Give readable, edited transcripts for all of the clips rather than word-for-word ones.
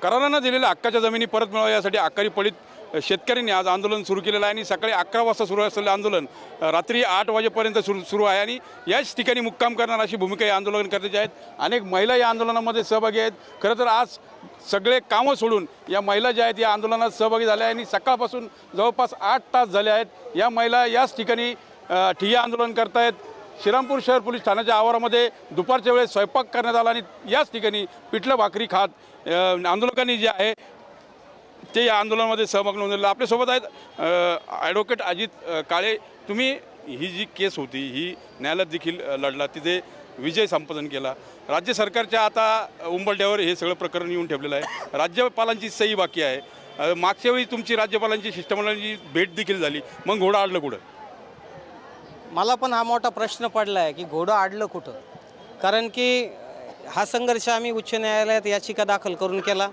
करारानं दिलेल्या हक्काच्या जमिनी परत मिळाव्या यासाठी आकारी पडीत शेतकऱ्यांनी आज आंदोलन सुरू केलेलं आहे आणि सकाळी 11 वाजता सुरू असलेलं आंदोलन रात्री 8 वाजेपर्यंत सुरू आहे आणि याच ठिकाणी मुक्काम करणार अशी भूमिका या आंदोलनकर्त्याची आहेत। अनेक महिला या आंदोलनामध्ये सहभागी आहेत। खरं तर आज सगळे कामं सोडून या महिला ज्या आहेत या आंदोलनात सहभागी झाल्या आणि सकाळपासून जवळपास 8 तास झाले आहेत या महिला याच ठिकाणी ठिय्या आंदोलन करतायत। श्रीरामपूर शहर पोलीस ठाण्याच्या आवारामध्ये दुपारच्या वेळेस स्वयंपाक करण्यात आला आणि याच ठिकाणी पिठलं भाकरी खात आंदोलकांनी जे आहे ते या आंदोलनामध्ये सहभाग नोंदवलेलं। आपल्यासोबत आहेत ॲडव्होकेट अजित काळे। तुम्ही ही जी केस होती ही न्यायालयात देखील लढला, तिथे विजय संपादन केला। राज्य सरकारच्या आता उंबरठ्यावर हे सगळं प्रकरण येऊन ठेवलेलं आहे। राज्यपालांची सही बाकी आहे। मागच्या वेळी तुमची राज्यपालांची शिष्टमंडळाची भेट देखील झाली, मग घोडं अडलं कुठं? मला पण हा मोठा प्रश्न पडला आहे की घोडं अडलं कुठं। कारण की हा संघर्ष आम्ही उच्च न्यायालयात याचिका दाखल करून केला,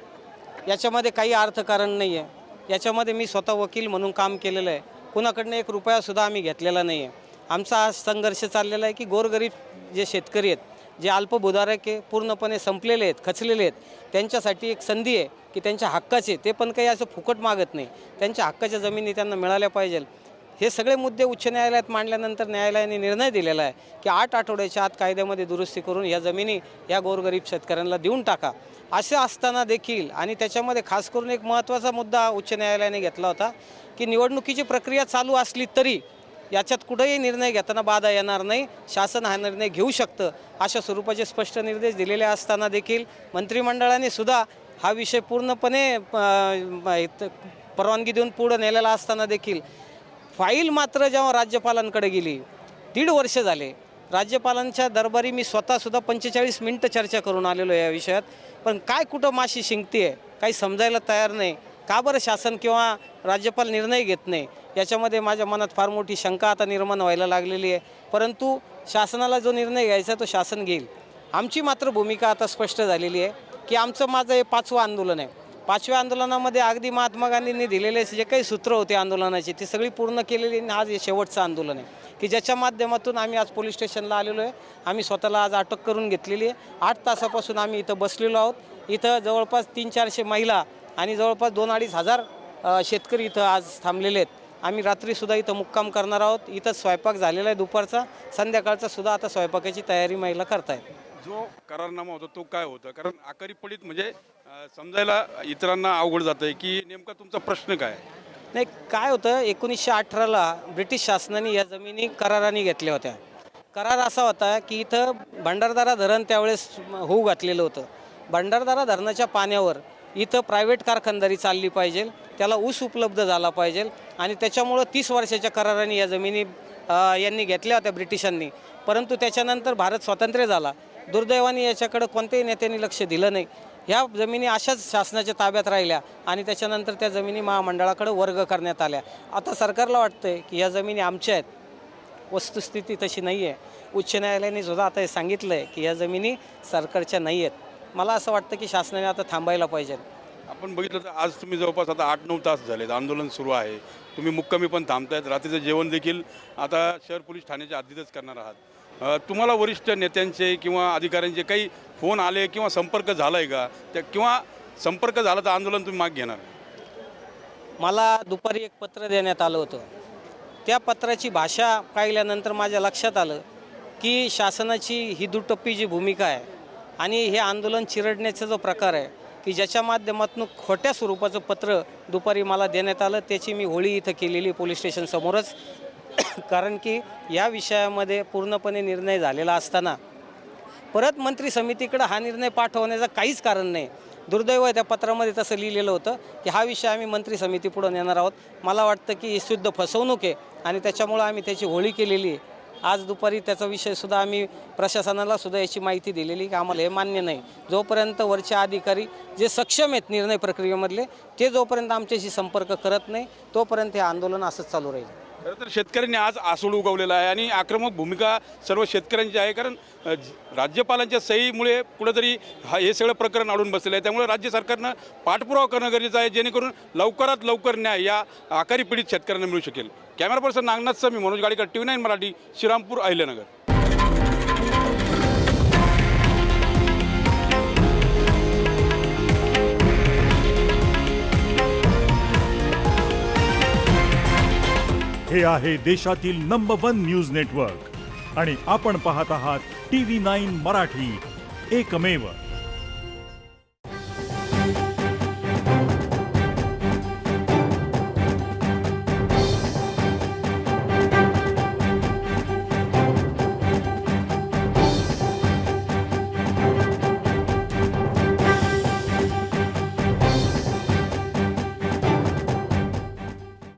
याच्यामध्ये काही अर्थकारण नाही आहे। याच्यामध्ये मी स्वतः वकील म्हणून काम केलेलं आहे, कुणाकडनं 1 रुपयासुद्धा आम्ही घेतलेला नाही आहे। आमचा हा संघर्ष चाललेला आहे की गोरगरीब जे शेतकरी आहेत, जे अल्पभूधारक आहे, पूर्णपणे संपलेले आहेत, खचलेले आहेत, त्यांच्यासाठी एक संधी आहे की त्यांच्या हक्काचे, ते पण काही असं फुकट मागत नाही, त्यांच्या हक्काच्या जमिनी त्यांना मिळाल्या पाहिजे। हे सगळे मुद्दे उच्च न्यायालयात मांडल्यानंतर न्यायालयाने निर्णय दिलेला आहे की 8 आठवड्याच्या आत कायद्यामध्ये दुरुस्ती करून या जमिनी या गोरगरीब शेतकऱ्यांना देऊन टाका। असे असताना देखील आणि त्याच्यामध्ये खास करून एक महत्त्वाचा मुद्दा उच्च न्यायालयाने घेतला होता की निवडणुकीची प्रक्रिया चालू असली तरी याच्यात कुठेही निर्णय घेताना बाधा येणार नाही, शासन हा निर्णय घेऊ शकतं, अशा स्वरूपाचे स्पष्ट निर्देश दिलेले असताना देखील मंत्रिमंडळाने सुद्धा हा विषय पूर्णपणे परवानगी देऊन पुढे नेलेला असताना देखील फाईल मात्र जेव्हा राज्यपालांकडे गेली, 1.5 वर्ष झाले राज्यपालांच्या दरबारी मी स्वतःसुद्धा 45 मिनिटं चर्चा करून आलेलो या विषयात, पण काय कुठं माशी शिंकते आहे काही समजायला तयार नाही। का बरं शासन किंवा राज्यपाल निर्णय घेत नाही, याच्यामध्ये माझ्या मनात फार मोठी शंका आता निर्माण व्हायला लागलेली आहे। परंतु शासनाला जो निर्णय घ्यायचा तो शासन घेईल। आमची मात्र भूमिका आता स्पष्ट झालेली आहे की माझं हे 5वं आंदोलन आहे। 5व्या आंदोलनामध्ये अगदी महात्मा गांधींनी दिलेले जे काही सूत्र होते आंदोलनाची ती सगळी पूर्ण केलेली आणि आज हे शेवटचं आंदोलन आहे की ज्याच्या माध्यमातून आम्ही आज पोलीस स्टेशनला आलेलो आहे। आम्ही स्वतःला आज अटक करून घेतलेली आहे। 8 तासापासून आम्ही इथं बसलेलो आहोत। इथं जवळपास 300-400 महिला आणि जवळपास 2-2.5 हजार शेतकरी इथं आज थांबलेले आहेत। आम्ही रात्रीसुद्धा इथं मुक्काम करणार आहोत। इथं स्वयंपाक झालेला आहे दुपारचा, संध्याकाळचा सुद्धा आता स्वयंपाकाची तयारी महिला करतायत। जो करारनामा होता तो काय होता? कारण आकारी पडीत म्हणजे समजायला इतरांना अवघड जातं आहे की नेमका तुमचा प्रश्न काय? नाही, काय होतं 1918ला ब्रिटिश शासनाने या जमिनी कराराने घेतल्या होत्या। करार असा होता की इथं भंडारदरा धरण त्यावेळेस होऊ घातलेलं होतं। भंडारदरा धरणाच्या पाण्यावर इथं प्रायव्हेट कारखानदारी चालली पाहिजे, त्याला ऊस उपलब्ध झाला पाहिजे आणि त्याच्यामुळं 30 वर्षाच्या कराराने या जमिनी यांनी घेतल्या होत्या ब्रिटिशांनी। परंतु त्याच्यानंतर भारत स्वातंत्र्य झाला, दुर्दैवाने याच्याकडे कोणत्याही नेत्यांनी लक्ष दिलं नाही। ह्या जमिनी अशाच शासनाच्या ताब्यात राहिल्या आणि त्याच्यानंतर त्या जमिनी महामंडळाकडे वर्ग करण्यात आल्या। आता सरकारला वाटतंय की या जमिनी आमच्या आहेत, वस्तुस्थिती तशी नाही आहे। उच्च न्यायालयाने सुद्धा आता हे सांगितलं आहे की या जमिनी सरकारच्या नाही आहेत। मला असं वाटतं की शासनाने आता थांबायला पाहिजे। आपण बघितलं तर आज तुम्ही जवळपास आता 8-9 तास झालेत आंदोलन सुरू आहे, तुम्ही मुक्कामी पण थांबतायत, रात्रीचं जेवण देखील आता शहर पोलीस ठाण्याच्या हद्दीतच करणार आहात। तुम्हाला वरिष्ठ नेत्यांचे किंवा अधिकाऱ्यांचे काही फोन आले किंवा संपर्क झाला आहे का? त्या किंवा संपर्क झाला तर आंदोलन तुम्ही मागे घेणार? मला दुपारी एक पत्र देण्यात आलं होतं। त्या पत्राची भाषा पाहिल्यानंतर माझ्या लक्षात आलं की शासनाची ही दुटप्पी जी भूमिका आहे आणि हे आंदोलन चिरडण्याचा जो प्रकार आहे की ज्याच्या माध्यमातून खोट्या स्वरूपाचं पत्र दुपारी मला देण्यात आलं, त्याची मी होळी इथं केलेली पोलीस स्टेशनसमोरच। कारण की या विषयामध्ये पूर्णपणे निर्णय झालेला असताना परत मंत्री समितीकडे हा निर्णय पाठवण्याचं काहीच कारण नाही। दुर्दैव आहे त्या पत्रामध्ये तसं लिहिलेलं होतं की हा विषय आम्ही मंत्री समितीपुढे नेणार आहोत। मला वाटतं की ही शुद्ध फसवणूक आहे आणि त्याच्यामुळं आम्ही त्याची होळी केलेली आहे। आज दुपारी त्याचा विषयसुद्धा आम्ही प्रशासनाला सुद्धा याची माहिती दिलेली की आम्हाला हे मान्य नाही, जोपर्यंत वरचे अधिकारी जे सक्षम आहेत निर्णय प्रक्रियेमधले ते जोपर्यंत आमच्याशी संपर्क करत नाही तोपर्यंत हे आंदोलन असंच चालू राहील। खरं तर शेतकऱ्यांनी आज आसूड उगवलेला आहे आणि आक्रमक भूमिका सर्व शेतकऱ्यांची आहे। कारण राज्यपालांच्या सहीमुळे कुठेतरी हे सगळं प्रकरण अडून बसलेलं आहे, त्यामुळे राज्य सरकारनं पाठपुरावा करणं गरजेचं आहे जेणेकरून लवकरात लवकर न्याय या आकारी पीडित शेतकऱ्यांना मिळू शकेल। कॅमेरा पर्सन नागनाथसह मी मनोज गाडीकर, TV9 मराठी, श्रीरामपूर, अहिल्यानगर। हे आहे देशातील नंबर 1 न्यूज नेटवर्क आणि आपण पाहत आहात TV9 मराठी, एकमेव.